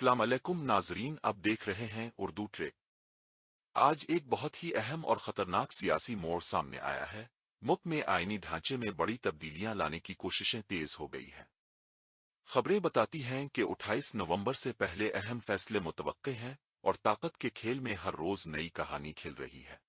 अस्सलाम अलैकुम नाजरीन, आप देख रहे हैं उर्दू ट्रेक। आज एक बहुत ही अहम और खतरनाक सियासी मोड़ सामने आया है। मुल्क में आईनी ढांचे में बड़ी तब्दीलियां लाने की कोशिशें तेज हो गई हैं। खबरें बताती हैं कि 28 नवंबर से पहले अहम फैसले मुतवक्के हैं और ताकत के खेल में हर रोज नई कहानी खिल रही है।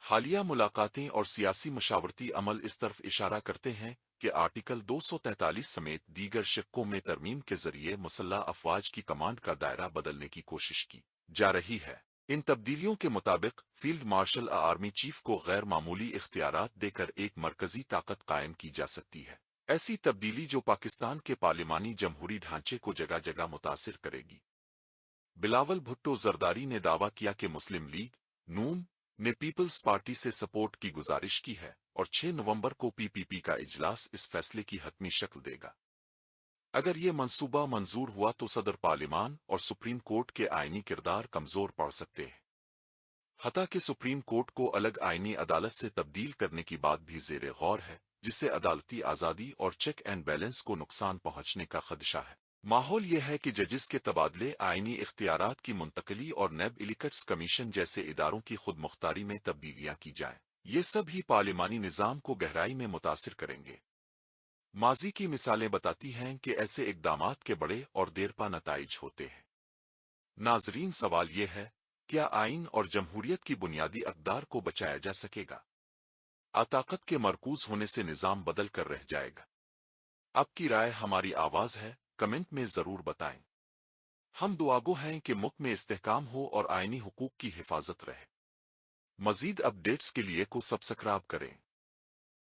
हालिया मुलाकातें और सियासी मशावरती अमल इस तरफ इशारा करते हैं कि आर्टिकल 243 समेत दीगर शिक्कों में तरमीम के जरिए मुसल्लह अफवाज की कमांड का दायरा बदलने की कोशिश की जा रही है। इन तब्दीलियों के मुताबिक फील्ड मार्शल आर्मी चीफ को गैर मामूली इख्तियारात देकर एक मरकजी ताकत कायम की जा सकती है। ऐसी तब्दीली जो पाकिस्तान के पार्लिमानी जमहूरी ढांचे को जगह जगह मुतासिर करेगी। बिलावल भुट्टो जरदारी ने दावा किया कि मुस्लिम लीग नून ने पीपल्स पार्टी से सपोर्ट की गुजारिश की है और 6 नवंबर को पीपीपी का इजलास इस फैसले की हतमी शक्ल देगा। अगर ये मंसूबा मंजूर हुआ तो सदर पार्लिमान और सुप्रीम कोर्ट के आईनी किरदार कमजोर पड़ सकते हैं। हता कि सुप्रीम कोर्ट को अलग आईनी अदालत से तब्दील करने की बात भी ज़ेरे गौर है, जिससे अदालती आज़ादी और चेक एंड बैलेंस को नुकसान पहुंचने का खदशा है। माहौल यह है कि जजिस के तबादले, आईनी इख्तियारात की मुंतकली और नेब इलिकट्स कमीशन जैसे इदारों की खुद मुख्तारी में तब्दीलियां की जाएं। ये सब ही पार्लिमानी निज़ाम को गहराई में मुतासिर करेंगे। माजी की मिसालें बताती हैं कि ऐसे इक़दामात के बड़े और देरपा नताइज होते हैं। नाजरीन, सवाल यह है, क्या आइन और जमहूरियत की बुनियादी अक़दार को बचाया जा सकेगा? ताकत के मरकूज होने से निज़ाम बदल कर रह जाएगा? आपकी राय हमारी आवाज़ है, कमेंट में ज़रूर बताएं। हम दुआगो हैं कि मुल्क में इस्तेहकाम हो और आईनी हुकूक की हिफाजत रहे। मज़ीद अपडेट्स के लिए को सब्सक्राइब करें।